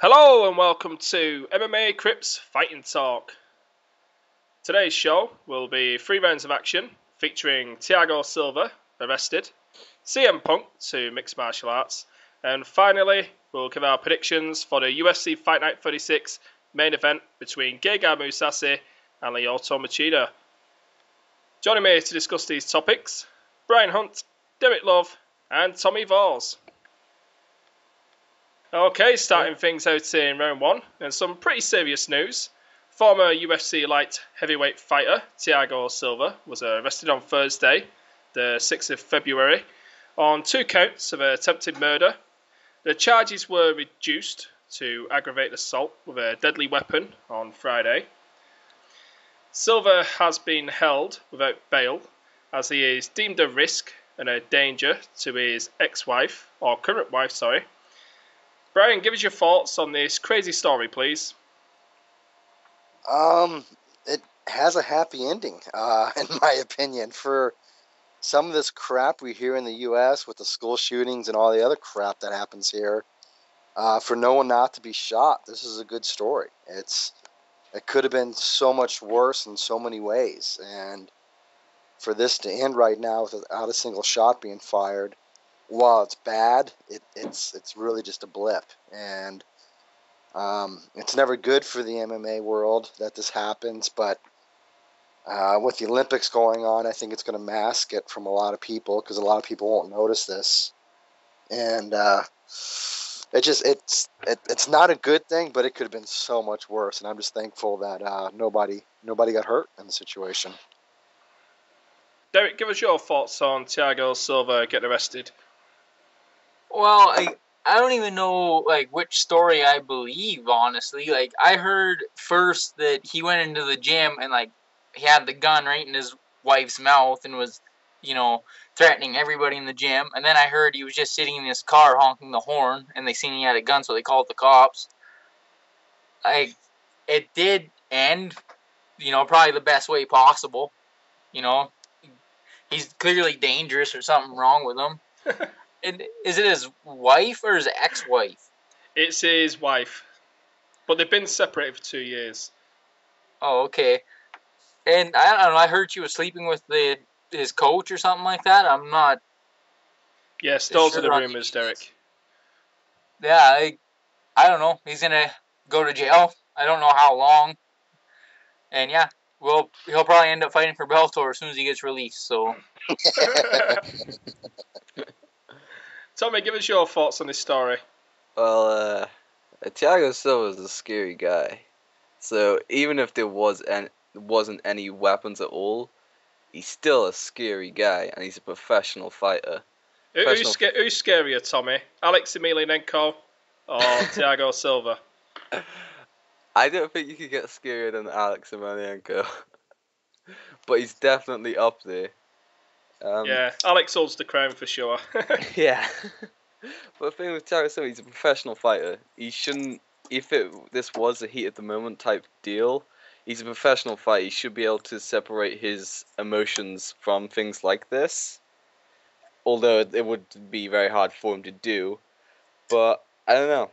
Hello and welcome to MMA Crypt Fighting Talk. Today's show will be 3 rounds of action featuring Thiago Silva Arrested, CM Punk to Mixed Martial Arts, and finally we'll give our predictions for the UFC Fight Night 36 main event between Gegard Mousasi and Lyoto Machida. Joining me to discuss these topics, Brian Hunt, Derek Love and Tommy Vors. Okay, starting things out in round 1, and some pretty serious news. Former UFC light heavyweight fighter Thiago Silva was arrested on Thursday, the 6th of February, on 2 counts of attempted murder. The charges were reduced to aggravated assault with a deadly weapon on Friday. Silva has been held without bail as he is deemed a risk and a danger to his ex-wife, or current wife, sorry. Brian, give us your thoughts on this crazy story, please. It has a happy ending, in my opinion. For some of this crap we hear in the U.S. with the school shootings and all the other crap that happens here, for no one not to be shot, this is a good story. It could have been so much worse in so many ways, and for this to end right now without a single shot being fired, while it's bad, it's really just a blip, and it's never good for the MMA world that this happens, but with the Olympics going on, I think it's going to mask it from a lot of people, because a lot of people won't notice this, and it's not a good thing, but it could have been so much worse, and I'm just thankful that nobody got hurt in the situation. Derek, give us your thoughts on Thiago Silva getting arrested. Well, I don't even know which story I believe, honestly. I heard first that he went into the gym and he had the gun right in his wife's mouth and was, threatening everybody in the gym. And then I heard he was just sitting in his car honking the horn, and they seen he had a gun, so they called the cops. It did end, probably the best way possible. He's clearly dangerous or something wrong with him. And is it his wife or his ex-wife? It's his wife, but they've been separated for 2 years. Oh, okay. And I don't know, I heard she was sleeping with his coach or something like that. I'm not... Yes, those are the rumors, Derek. Yeah, I don't know. He's going to go to jail. I don't know how long. And yeah, he'll probably end up fighting for Bellator as soon as he gets released, so... Tommy, give us your thoughts on this story. Well, Thiago Silva is a scary guy. So even if there wasn't any weapons at all, he's still a scary guy, and he's a professional fighter. Who's scarier, Tommy? Alex Emelianenko or Thiago Silva? I don't think you could get scarier than Alex Emelianenko. But he's definitely up there. Yeah, Alex holds the crown for sure. Yeah. But the thing with Thiago Silva, he's a professional fighter. He shouldn't, this was a heat of the moment type deal, he's a professional fighter. He should be able to separate his emotions from things like this. Although it would be very hard for him to do. But, I don't know.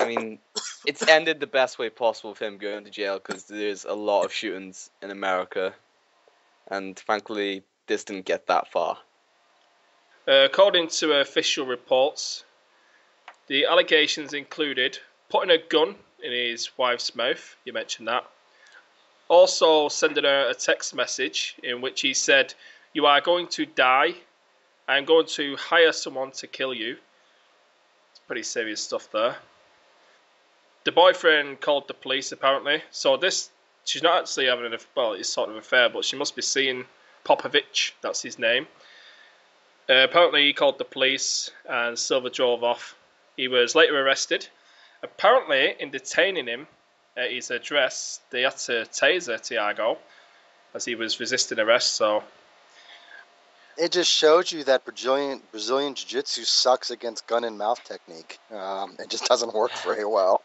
I mean, it's ended the best way possible with him going to jail, because there's a lot of shootings in America. And thankfully, this didn't get that far. According to official reports, the allegations included putting a gun in his wife's mouth, you mentioned that. Also sending her a text message in which he said, "You are going to die. I am going to hire someone to kill you." It's pretty serious stuff there. The boyfriend called the police apparently, so she's not actually having it's sort of an affair, but she must be seeing Popovich, that's his name. Apparently he called the police and Silva drove off. He was later arrested. Apparently, in detaining him at his address, they had to taser Thiago as he was resisting arrest, so... It just showed you that Brazilian Jiu-Jitsu sucks against gun and mouth technique. It just doesn't work very well.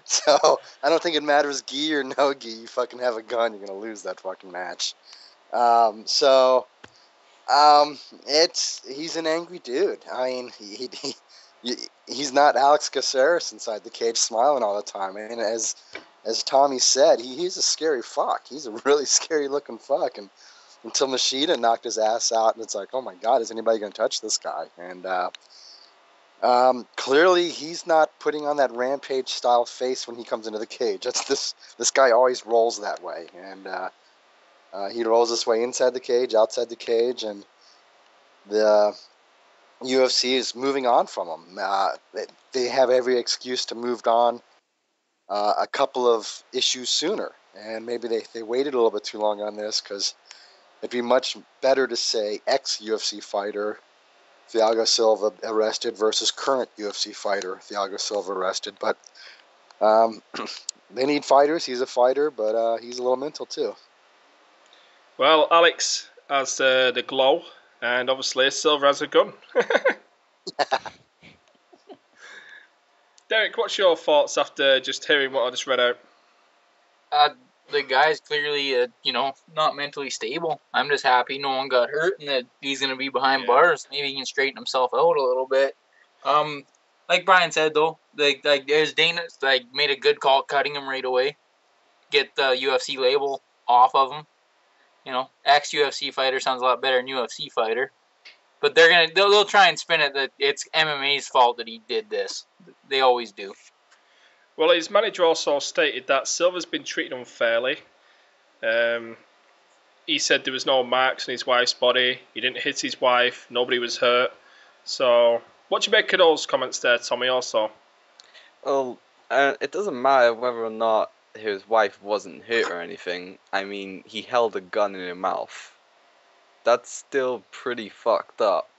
So, I don't think it matters gi or no gi. You fucking have a gun, you're going to lose that fucking match. He's an angry dude. I mean, he's not Alex Caceres inside the cage smiling all the time. And as Tommy said, he's a scary fuck. He's a really scary looking fuck. And until Machida knocked his ass out, and it's like, oh my God, is anybody going to touch this guy? And clearly he's not putting on that Rampage style face when he comes into the cage. This guy always rolls that way. And he rolls this way inside the cage, outside the cage, and the UFC is moving on from him. They have every excuse to move on a couple of issues sooner, and maybe they waited a little bit too long on this, because it'd be much better to say ex-UFC fighter Thiago Silva arrested versus current UFC fighter Thiago Silva arrested. But they need fighters. He's a fighter, but he's a little mental too. Well, Alex has the glow, and obviously Silva has a gun. Derek, what's your thoughts after just hearing what I just read out? The guy's clearly, not mentally stable. I'm just happy no one got hurt and that he's going to be behind bars. Maybe he can straighten himself out a little bit. Like Brian said, though, there's Dana made a good call cutting him right away. Get the UFC label off of him. Ex-UFC fighter sounds a lot better than UFC fighter. But they'll try and spin it that it's MMA's fault that he did this. They always do. Well, his manager also stated that Silva's been treated unfairly. He said there was no marks on his wife's body. He didn't hit his wife. Nobody was hurt. So, what do you make of those comments there, Tommy, also? Well, it doesn't matter whether or not his wife wasn't hurt or anything. I mean, he held a gun in her mouth. That's still pretty fucked up.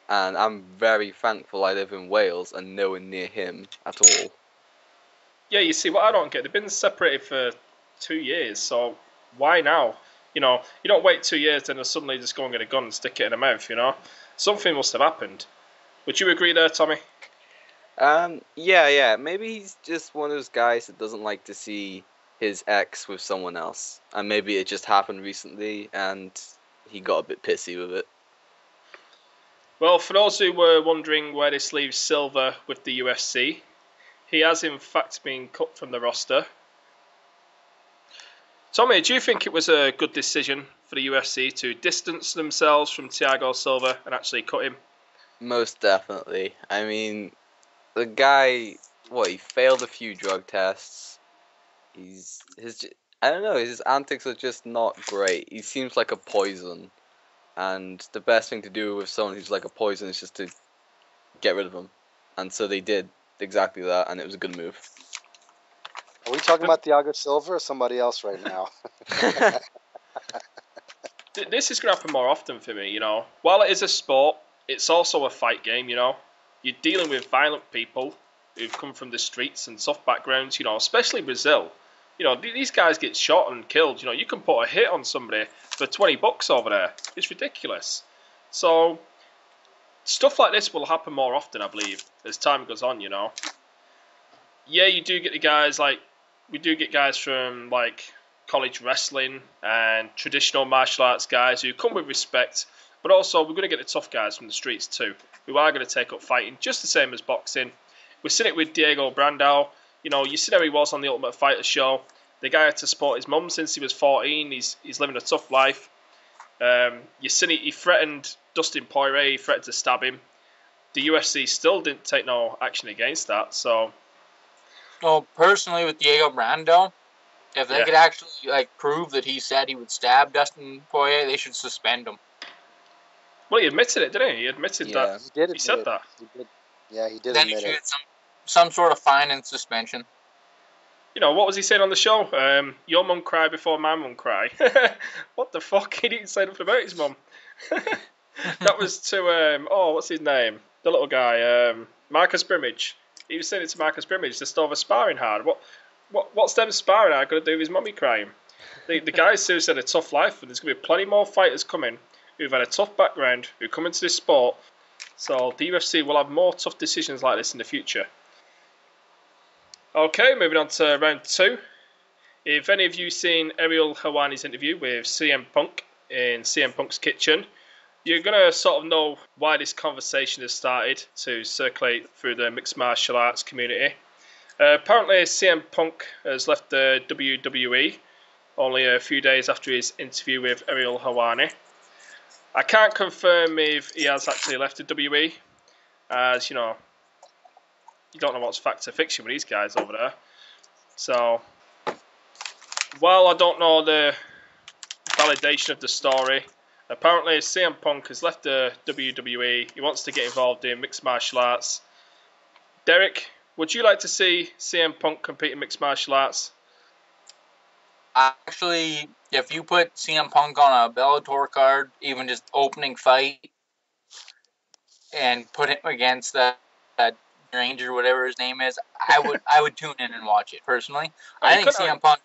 And I'm very thankful I live in Wales and nowhere near him at all. Yeah, you see, what I don't get, they've been separated for 2 years, so why now? You don't wait 2 years and then suddenly just go and get a gun and stick it in her mouth, Something must have happened. Would you agree there, Tommy? Yeah. Maybe he's just one of those guys that doesn't like to see his ex with someone else. And maybe it just happened recently and he got a bit pissy with it. Well, for those who were wondering where this leaves Silva with the UFC, he has in fact been cut from the roster. Tommy, do you think it was a good decision for the UFC to distance themselves from Thiago Silva and actually cut him? Most definitely. I mean, the guy, he failed a few drug tests. I don't know, his antics are just not great. He seems like a poison. And the best thing to do with someone who's like a poison is just to get rid of him. And so they did exactly that, and it was a good move. Are we talking about Thiago Silva or somebody else right now? This is going to happen more often for me, While it is a sport, it's also a fight game, You're dealing with violent people who've come from the streets and tough backgrounds, especially Brazil. These guys get shot and killed. You can put a hit on somebody for $20 over there. It's ridiculous. So, stuff like this will happen more often, I believe, as time goes on, Yeah, you do get the guys, we do get guys from, college wrestling and traditional martial arts guys who come with respect, but also we're going to get the tough guys from the streets too, who are going to take up fighting, just the same as boxing. We've seen it with Diego Brandao. You see how he was on the Ultimate Fighter show. The guy had to support his mum since he was 14. He's living a tough life. You seen he threatened Dustin Poirier. He threatened to stab him. The UFC still didn't take no action against that. So, well, personally, with Diego Brandao, if they could actually prove that he said he would stab Dustin Poirier, they should suspend him. Well, he admitted it, didn't he? He admitted that. He said that. He did then admit he should it. get some sort of fine and suspension. What was he saying on the show? Your mum cry before my mum cry. What the fuck? He didn't say nothing about his mum. That was to, what's his name? The little guy, Marcus Brimage. He was saying it to Marcus Brimage, just over sparring hard. What's them sparring hard got to do with his mummy crying? The guy's seriously had a tough life, and there's going to be plenty more fighters coming who've had a tough background, who come into this sport. So the UFC will have more tough decisions like this in the future. Okay, moving on to round 2. If any of you seen Ariel Helwani's interview with CM Punk in CM Punk's kitchen, You're going to sort of know why this conversation has started to circulate through the mixed martial arts community. Apparently, CM Punk has left the WWE only a few days after his interview with Ariel Helwani. I can't confirm if he has actually left the WWE, as you know, you don't know what's fact or fiction with these guys over there. So, while I don't know the validation of the story, apparently CM Punk has left the WWE. He wants to get involved in mixed martial arts. Derek, would you like to see CM Punk compete in mixed martial arts? Actually, if you put CM Punk on a Bellator card, even just opening fight, and put him against that Ranger, whatever his name is, I would tune in and watch it personally. I think CM Punk.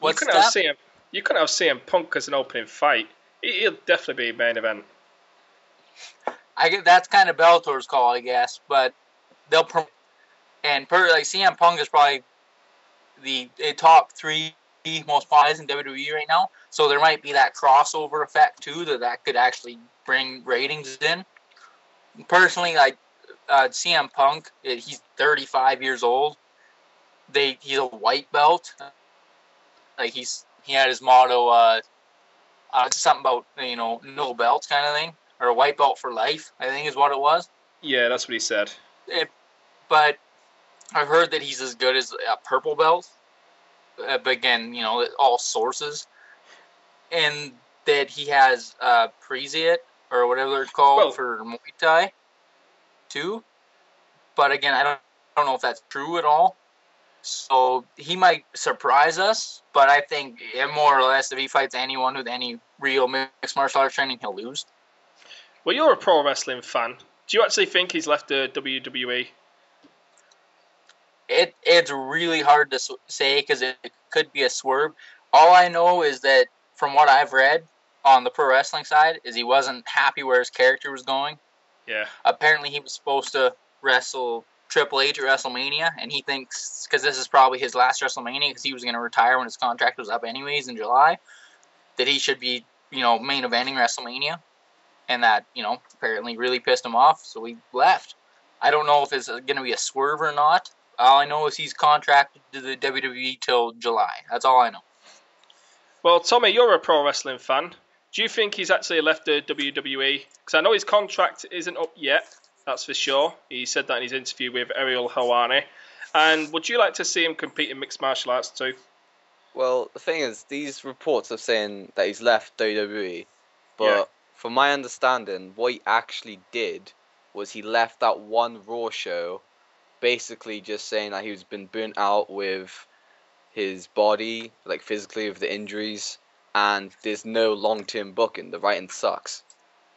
You couldn't have CM Punk as an opening fight. He'll definitely be main event. That's kind of Bellator's call, I guess, but they'll like CM Punk is probably the top 3 most popular in WWE right now, so there might be that crossover effect too that could actually bring ratings in. Personally, like CM Punk, he's 35 years old. He's a white belt. Like he had his motto, something about no belts kind of thing, or a white belt for life, I think is what it was. Yeah, that's what he said. But I've heard that he's as good as a purple belt. But again, all sources, and that he has Preziat or whatever they're called for Muay Thai too. But again, I don't know if that's true at all. So he might surprise us, but I think more or less if he fights anyone with any real mixed martial arts training, he'll lose. Well, you're a pro wrestling fan. Do you actually think he's left the WWE? It's really hard to say because it could be a swerve. All I know is that from what I've read on the pro wrestling side is he wasn't happy where his character was going. Yeah. Apparently he was supposed to wrestle Triple H at WrestleMania, and he thinks, because this is probably his last WrestleMania because he was going to retire when his contract was up anyways in July, that he should be, main eventing WrestleMania. And that, apparently really pissed him off, so he left. I don't know if it's going to be a swerve or not. All I know is he's contracted to the WWE till July. That's all I know. Well, Tommy, you're a pro wrestling fan. Do you think he's actually left the WWE? Because I know his contract isn't up yet, that's for sure. He said that in his interview with Ariel Helwani. And would you like to see him compete in mixed martial arts too? Well, the thing is, these reports are saying that he's left WWE, but from my understanding, what he actually did was he left that one Raw show basically just saying that he's been burnt out with his body, like physically with the injuries, and there's no long-term booking. The writing sucks.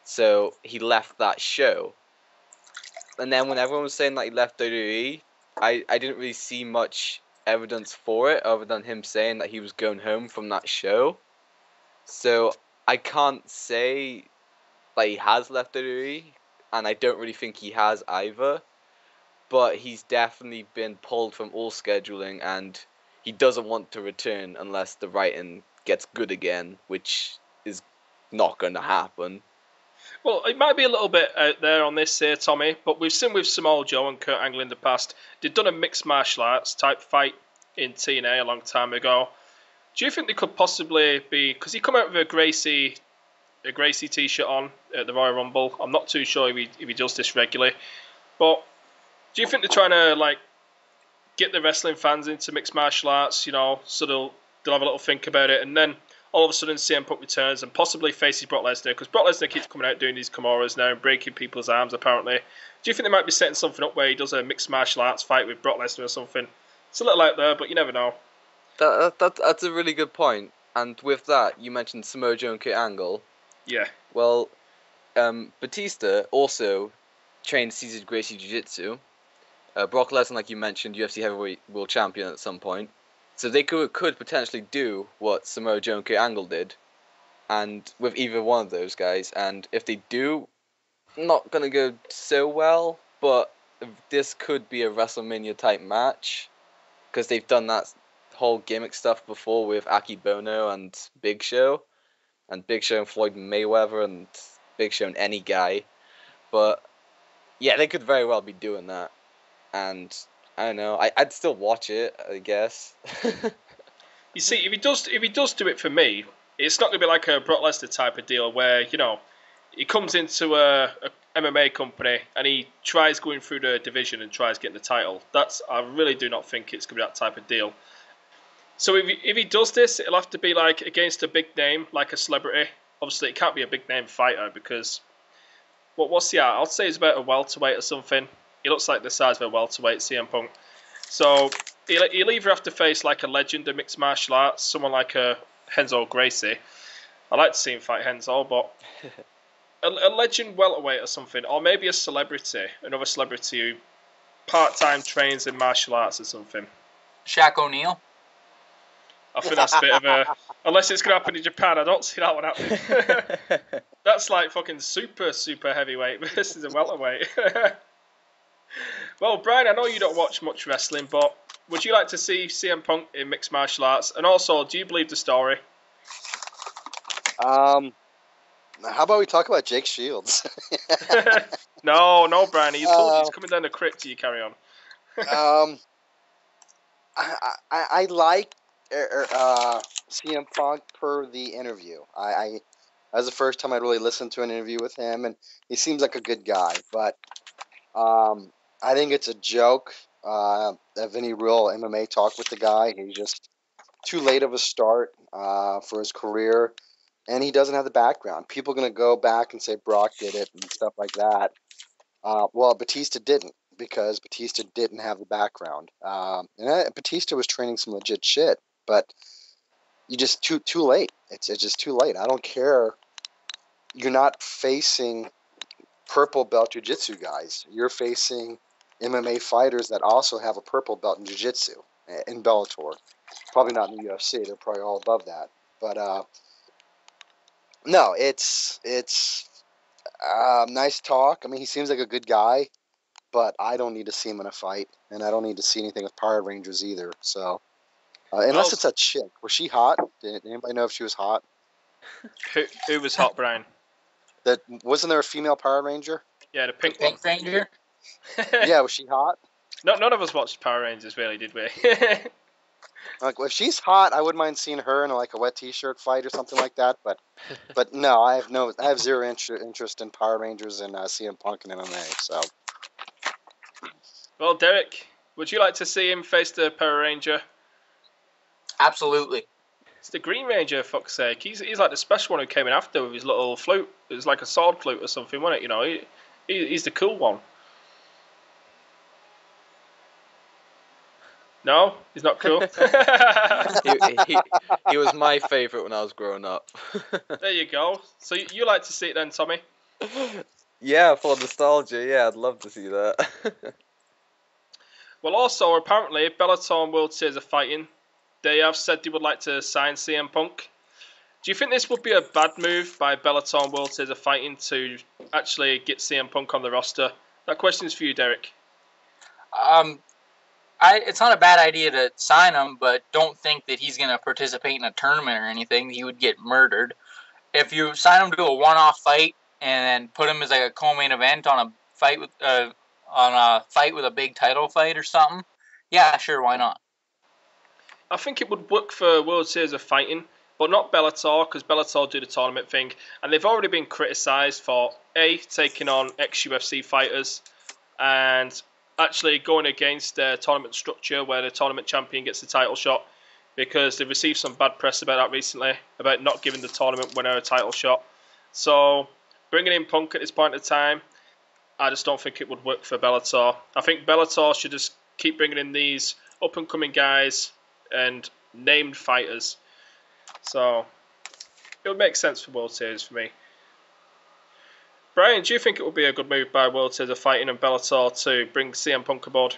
So he left that show. And then when everyone was saying that he left WWE, I didn't really see much evidence for it other than him saying that he was going home from that show. So I can't say that he has left WWE, and I don't really think he has either. But he's definitely been pulled from all scheduling, and he doesn't want to return unless the writing gets good again, which is not going to happen. Well, it might be a little bit out there on this here, Tommy, but we've seen with Samoa Joe and Kurt Angle in the past, they've done a mixed martial arts type fight in TNA a long time ago. Do you think they could possibly be, because he come out with a Gracie t-shirt on at the Royal Rumble. I'm not too sure if he does this regularly, but do you think they're trying to get the wrestling fans into mixed martial arts, so they'll have a little think about it, and then all of a sudden CM Punk returns and possibly faces Brock Lesnar, because Brock Lesnar keeps coming out doing these Kimuras now and breaking people's arms apparently. Do you think they might be setting something up where he does a mixed martial arts fight with Brock Lesnar or something? It's a little out there, but you never know. That's a really good point. And with that, you mentioned Samoa Joe and Kurt Angle. Yeah. Well, Batista also trained Cesar Gracie Jiu-Jitsu. Brock Lesnar, like you mentioned, UFC Heavyweight World Champion at some point. So they could potentially do what Samoa Joe and Kurt Angle did, and with either one of those guys. And if they do, not going to go so well, but this could be a WrestleMania type match, because they've done that whole gimmick stuff before with Aki Bono and Big Show and Floyd Mayweather, and Big Show and any guy. But yeah, they could very well be doing that. And I don't know. I'd still watch it, I guess. You see, if he does do it for me, it's not going to be like a Brock Lesnar type of deal where he comes into a MMA company and he tries going through the division and tries getting the title. I really do not think it's going to be that type of deal. So if he does this, it'll have to be like against a big name, like a celebrity. Obviously, it can't be a big name fighter because what's he at? I'll say he's about a welterweight or something. He looks like the size of a welterweight, CM Punk. So he'll either have to face like a legend of mixed martial arts, someone like a Renzo Gracie. I'd like to see him fight Renzo, but a legend welterweight or something, or maybe a celebrity, another celebrity who part-time trains in martial arts or something. Shaq O'Neal. I think that's a bit of a... Unless it's going to happen in Japan, I don't see that one happening. That's like fucking super, super heavyweight versus a welterweight. Well, Brian, I know you don't watch much wrestling, but would you like to see CM Punk in mixed martial arts? And also, do you believe the story? How about we talk about Jake Shields? No, Brian. He's coming down the crypt. You carry on. I like CM Punk per the interview. That was the first time I really listened to an interview with him, and he seems like a good guy. But I think it's a joke of any real MMA talk with the guy. He's just too late of a start for his career, and he doesn't have the background. People are going to go back and say Brock did it and stuff like that. Well, Batista didn't, because Batista didn't have the background. And Batista was training some legit shit, but you just too late. It's just too late. I don't care. You're not facing purple belt jiu-jitsu guys. You're facing MMA fighters that also have a purple belt in jiu-jitsu in Bellator. Probably not in the UFC. They're probably all above that. But no, it's nice talk. I mean, he seems like a good guy, but I don't need to see him in a fight, and I don't need to see anything with Power Rangers either. So, unless it's a chick. Was she hot? Did anybody know if she was hot? Who was hot, Brian? Wasn't there a female Power Ranger? Yeah, the pink Ranger. Yeah, was she hot? No, none of us watched Power Rangers, really, did we? Like, if she's hot, I wouldn't mind seeing her in like a wet T-shirt fight or something like that. But no, I have zero interest in Power Rangers and CM Punk and MMA. So, well, Derek, would you like to see him face the Power Ranger? Absolutely. It's the Green Ranger, for fuck's sake. He's like the special one who came in after with his little flute. It was like a sword flute or something, wasn't it? He's the cool one. No, he's not cool. he was my favourite when I was growing up. There you go. So you like to see it then, Tommy? Yeah, for nostalgia. Yeah, I'd love to see that. Well, also, apparently, Bellator and World Series of Fighting, they have said they would like to sign CM Punk. Do you think this would be a bad move by Bellator and World Series of Fighting to actually get CM Punk on the roster? That question's for you, Derek. It's not a bad idea to sign him, but don't think that he's going to participate in a tournament or anything. He would get murdered. If you sign him to a one-off fight and then put him as like a co-main event on a fight with a big title fight or something, yeah, sure, why not? I think it would work for World Series of Fighting, but not Bellator, because Bellator do the tournament thing, and they've already been criticised for taking on ex-UFC fighters and actually going against their tournament structure where the tournament champion gets the title shot, because they've received some bad press about that recently, about not giving the tournament winner a title shot. So bringing in Punk at this point in time, I just don't think it would work for Bellator. I think Bellator should just keep bringing in these up-and-coming guys and named fighters. So it would make sense for World Series for me. Brian, do you think it would be a good move by World Series of Fighting and Bellator to bring CM Punk aboard?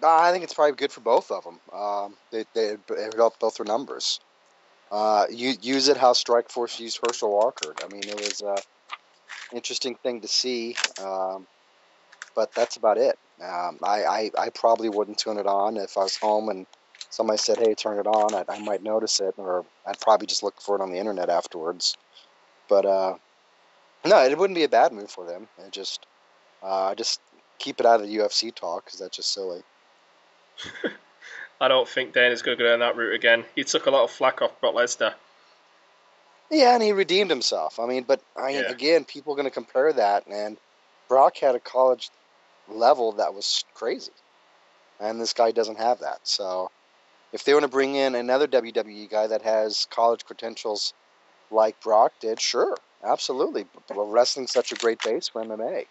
I think it's probably good for both of them. They help both their numbers. Use it how Strikeforce used Herschel Walker. I mean, it was an interesting thing to see, but that's about it. I probably wouldn't turn it on if I was home and somebody said, "Hey, turn it on." I might notice it, or I'd probably just look for it on the internet afterwards. But No, it wouldn't be a bad move for them. It just keep it out of the UFC talk because that's just silly. I don't think Dana's going to go down that route again. He took a lot of flack off Brock Lesnar. Yeah, and he redeemed himself. Again, people are going to compare that, and Brock had a college level that was crazy, and this guy doesn't have that. So, if they want to bring in another WWE guy that has college credentials like Brock did, sure, absolutely. But wrestling's such a great base for MMA.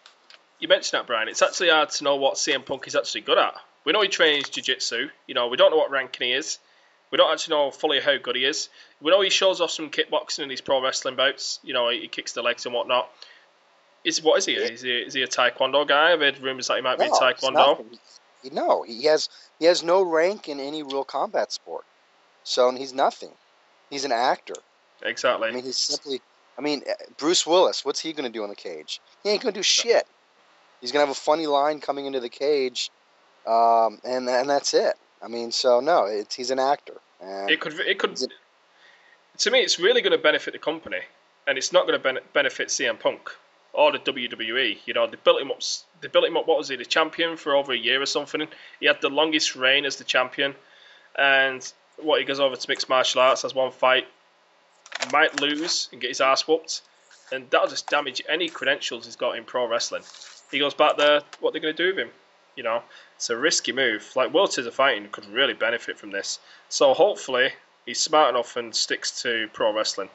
You mentioned that, Brian. It's actually hard to know what CM Punk is actually good at. We know he trains jiu-jitsu. We don't know what ranking he is. We don't actually know fully how good he is. We know he shows off some kickboxing in his pro wrestling bouts. He kicks the legs and whatnot. What is he? Is he a taekwondo guy? I've heard rumours that he might be taekwondo. No, he has no rank in any real combat sport. So he's nothing. He's an actor. Exactly. Bruce Willis, what's he going to do in the cage? He ain't going to do shit. He's going to have a funny line coming into the cage, and that's it. He's an actor. And it could. To me, it's really going to benefit the company, and it's not going to benefit CM Punk or the WWE. They built him up. They built him up. What was he, the champion for over a year or something? He had the longest reign as the champion, and he goes over to mixed martial arts, has one fight, might lose and get his ass whooped, and that'll just damage any credentials he's got in pro wrestling. He goes back there, what they're going to do with him? It's a risky move. Like, World Series of Fighting could really benefit from this. So hopefully he's smart enough and sticks to pro wrestling.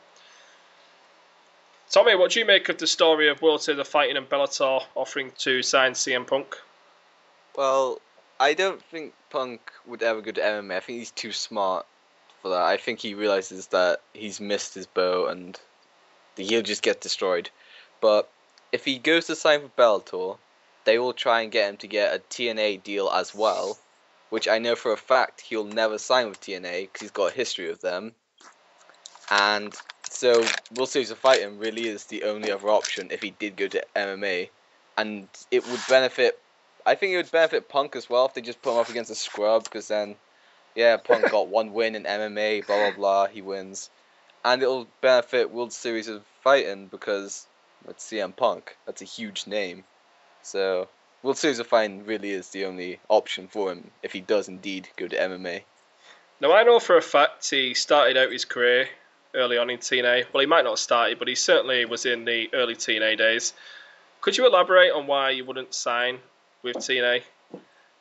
Tommy, what do you make of the story of World Series of Fighting and Bellator offering to sign CM Punk? Well, I don't think Punk would ever go to MMA. I think he's too smart for that. I think he realizes that he's missed his boat and he'll just get destroyed. But if he goes to sign for Bellator, they will try and get him to get a TNA deal as well, which I know for a fact he'll never sign with TNA because he's got a history with them. And so World Series of Fighting really is the only other option if he did go to MMA. And it would benefit, I think it would benefit Punk as well if they just put him up against a scrub, because then, Punk got one win in MMA, blah, blah, blah, he wins. And it'll benefit World Series of Fighting because it's CM Punk. That's a huge name. So World Series of Fighting really is the only option for him if he does indeed go to MMA. Now, I know for a fact he started out his career early on in TNA. Well, he might not have started, but he certainly was in the early TNA days. Could you elaborate on why you wouldn't sign with TNA?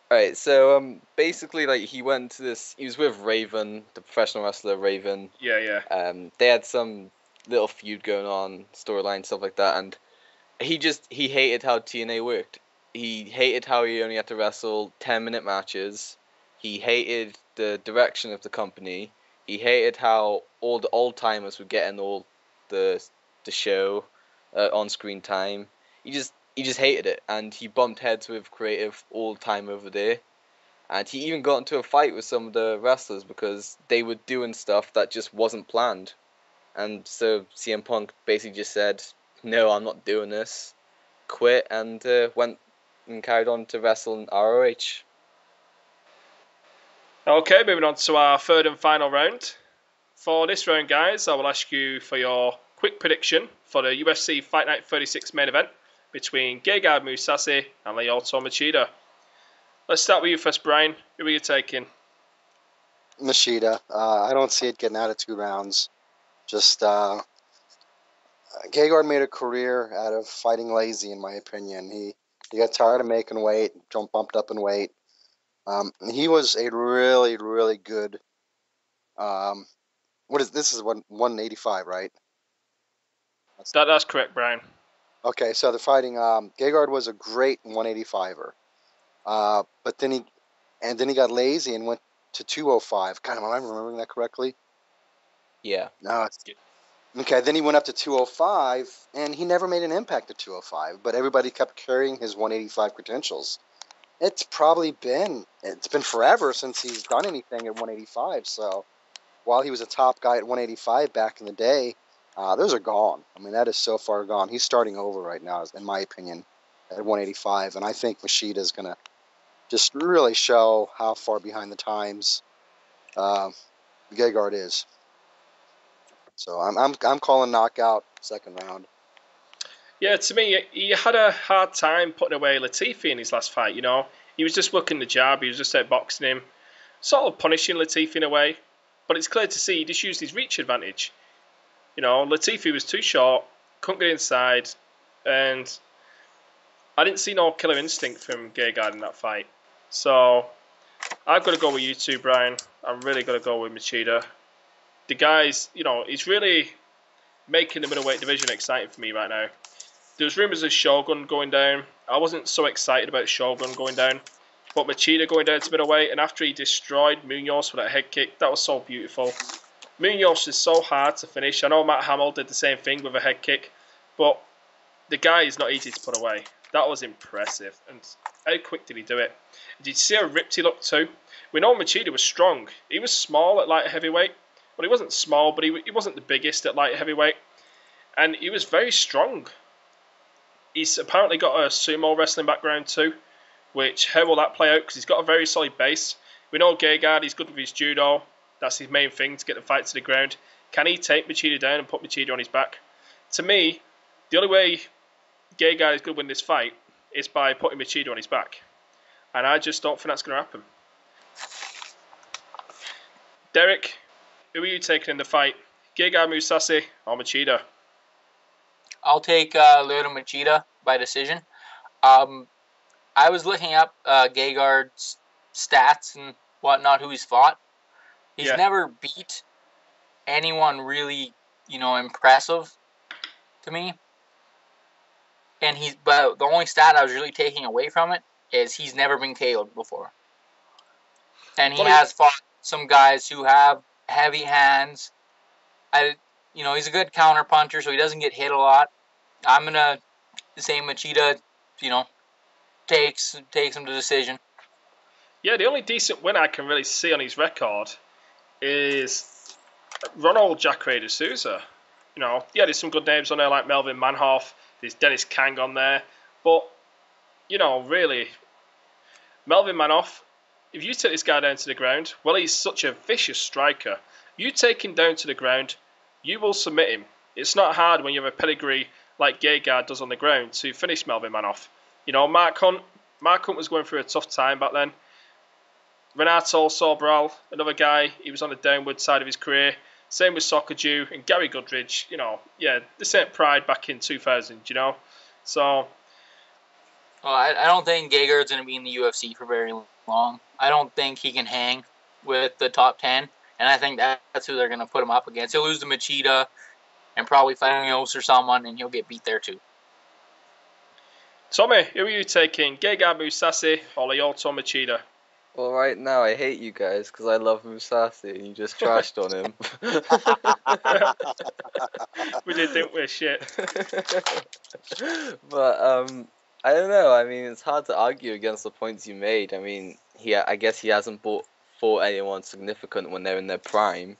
Alright, so basically, he went to this. He was with Raven, the professional wrestler Raven. Yeah. They had some little feud going on, storyline, stuff like that, and he hated how TNA worked. He hated how he only had to wrestle 10-minute matches. He hated the direction of the company. He hated how all the old timers were getting all the show on screen time. He just hated it, and he bumped heads with creative all the time over there. And he even got into a fight with some of the wrestlers because they were doing stuff that just wasn't planned. And so CM Punk basically just said, "No, I'm not doing this." Quit and went and carried on to wrestle in ROH. Okay, moving on to our third and final round. For this round, guys, I will ask you for your quick prediction for the UFC Fight Night 36 main event between Gegard Mousasi and Lyoto Machida. Let's start with you first, Brian. Who are you taking? Machida. I don't see it getting out of 2 rounds. Just Gegard made a career out of fighting lazy, in my opinion. He got tired of making weight, bumped up in weight. He was a really, really good. This is 185, right? That's correct, Brian. Okay, so the fighting. Gegard was a great 185er, but then he got lazy and went to 205. God, am I remembering that correctly? Yeah. No. Okay, then he went up to 205, and he never made an impact at 205, but everybody kept carrying his 185 credentials. It's been forever since he's done anything at 185, so while he was a top guy at 185 back in the day, those are gone. I mean, that is so far gone. He's starting over right now, in my opinion, at 185, and I think Machida is going to just really show how far behind the times Gegard is. So I'm calling knockout second round. Yeah, to me, he had a hard time putting away Latifi in his last fight. He was just working the jab. He was just outboxing him, sort of punishing Latifi in a way. But it's clear to see he just used his reach advantage. Latifi was too short, couldn't get inside, and I didn't see no killer instinct from Gegard in that fight. So I've got to go with you two, Brian. I'm really going to go with Machida. The guy's, he's really making the middleweight division exciting for me right now. There was rumours of Shogun going down. I wasn't so excited about Shogun going down. But Machida going down to middleweight, and after he destroyed Munoz with that head kick, that was so beautiful. Munoz is so hard to finish. I know Matt Hamill did the same thing with a head kick, but the guy is not easy to put away. That was impressive. And how quick did he do it? Did you see how ripped he looked too? We know Machida was strong. He was small at light heavyweight. Well, he wasn't small, but he wasn't the biggest at light heavyweight. And he was very strong. He's apparently got a sumo wrestling background too, which, how will that play out? Because he's got a very solid base. We know Gegard, he's good with his judo. That's his main thing, to get the fight to the ground. Can he take Machida down and put Machida on his back? To me, the only way Gegard is going to win this fight is by putting Machida on his back. And I just don't think that's going to happen. Derek, who are you taking in the fight? Gegard Mousasi or Machida? I'll take Lyoto Machida by decision. I was looking up Gegard's stats and whatnot, who he's fought. He's never beat anyone really, impressive to me. But the only stat I was really taking away from it is he's never been KO'd before. And he has fought some guys who have heavy hands. He's a good counter puncher, so he doesn't get hit a lot. I'm gonna say Machida, takes him to decision. Yeah, the only decent win I can really see on his record is Ronald Jacare de Souza. There's some good names on there like Melvin Manhoff. There's Dennis Kang on there. But, really, Melvin Manhoff, if you take this guy down to the ground, well, he's such a vicious striker. You take him down to the ground, you will submit him. It's not hard when you have a pedigree like Gegard does on the ground to finish Melvin Manhoff. Mark Hunt was going through a tough time back then. Renato Sobral, another guy, he was on the downward side of his career. Same with Soccerdew and Gary Goodridge. This ain't Pride back in 2000, So... Well, I don't think Gegard's going to be in the UFC for very long. I don't think he can hang with the top 10. And I think that's who they're going to put him up against. He'll lose to Machida and probably Munoz or someone, and he'll get beat there too. Tommy, who are you taking? Gegard Mousasi or Lyoto Machida? Well, right now I hate you guys because I love Mousasi and you just trashed on him. We did think we're shit. But I don't know. I mean, it's hard to argue against the points you made. I mean, I guess he hasn't fought anyone significant when they're in their prime.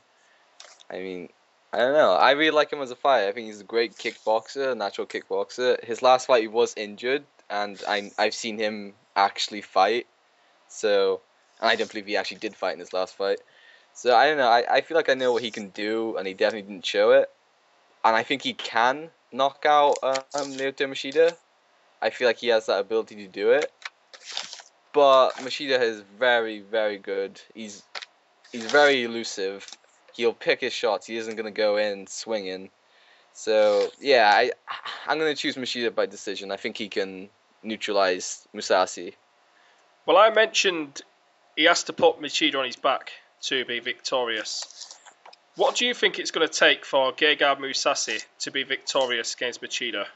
I mean, I don't know. I really like him as a fighter. I think he's a great kickboxer, natural kickboxer. His last fight he was injured, and I've seen him actually fight. So, and I don't believe he actually did fight in his last fight. So I don't know. I feel like I know what he can do, and he definitely didn't show it. And I think he can knock out Lyoto Machida. I feel like he has that ability to do it. But Machida is very, very good. He's very elusive. He'll pick his shots. He isn't going to go in swinging. So, yeah, I'm going to choose Machida by decision. I think he can neutralize Mousasi. Well, I mentioned he has to put Machida on his back to be victorious. What do you think it's going to take for Gegard Mousasi to be victorious against Machida?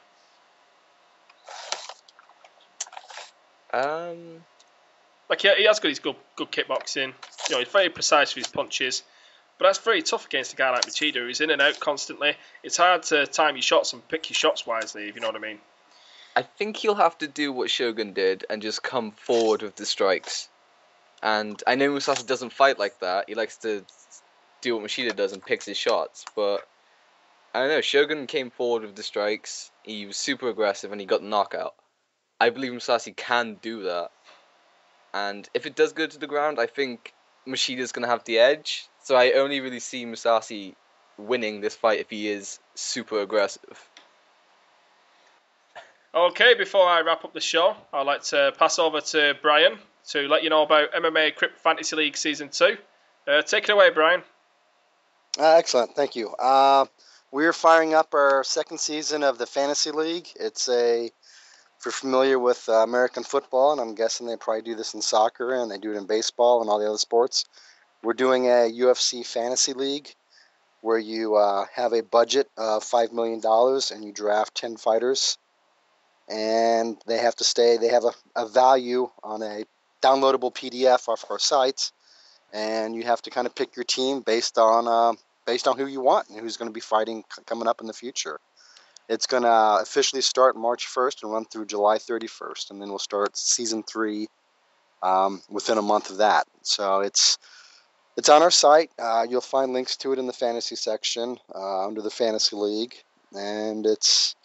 He has got his good kickboxing. He's very precise with his punches. But that's very tough against a guy like Machida, who's in and out constantly. It's hard to time your shots and pick your shots wisely, if you know what I mean. I think he'll have to do what Shogun did and just come forward with the strikes. And I know Mousasi doesn't fight like that. He likes to do what Machida does and picks his shots. But I don't know. Shogun came forward with the strikes. He was super aggressive and he got the knockout. I believe Mousasi can do that. And if it does go to the ground, I think Machida's going to have the edge. So I only really see Mousasi winning this fight if he is super aggressive. Okay, before I wrap up the show, I'd like to pass over to Brian to let you know about MMA Crypt Fantasy League Season 2. Take it away, Brian. Excellent, thank you. We're firing up our second season of the Fantasy League. If you're familiar with American football, and I'm guessing they probably do this in soccer, and they do it in baseball and all the other sports, we're doing a UFC Fantasy League where you have a budget of $5 million and you draft 10 fighters. And they have a value on a downloadable PDF off our site, and you have to kind of pick your team based on who you want and who's going to be fighting coming up in the future. It's going to officially start March 1st and run through July 31st, and then we'll start Season 3 within a month of that. So it's on our site. You'll find links to it in the fantasy section under the Fantasy League, and it's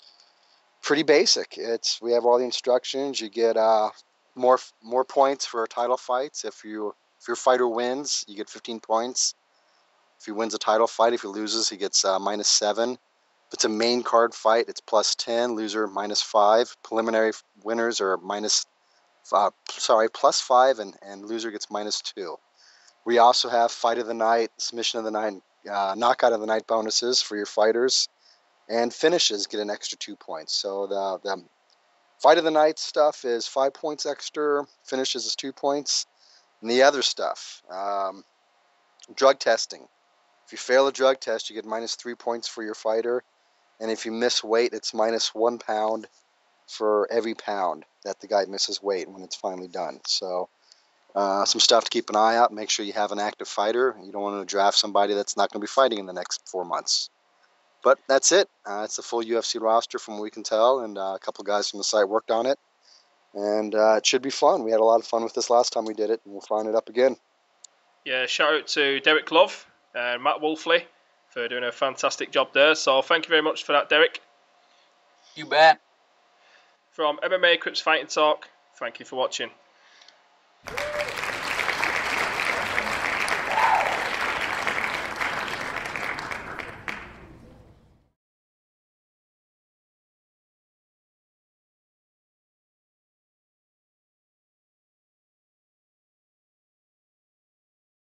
pretty basic. We have all the instructions. You get more points for title fights. If your fighter wins, you get 15 points. If he wins a title fight, if he loses, he gets -7. If it's a main card fight, it's +10. Loser -5. Preliminary winners are +5, and loser gets -2. We also have fight of the night, submission of the night, knockout of the night bonuses for your fighters. And finishes get an extra 2 points. So the fight of the night stuff is 5 points extra. Finishes is 2 points. And the other stuff, drug testing. If you fail a drug test, you get -3 points for your fighter. And if you miss weight, it's -1 pound for every pound that the guy misses weight when it's finally done. So some stuff to keep an eye out. Make sure you have an active fighter. You don't want to draft somebody that's not going to be fighting in the next 4 months. But that's it. It's the full UFC roster from what we can tell, and a couple of guys from the site worked on it. And it should be fun. We had a lot of fun with this last time we did it, and we'll find it up again. Yeah, shout out to Derek Love and Matt Wolfley for doing a fantastic job there. So thank you very much for that, Derek. You bet. From MMA Crypt Fighting Talk, thank you for watching.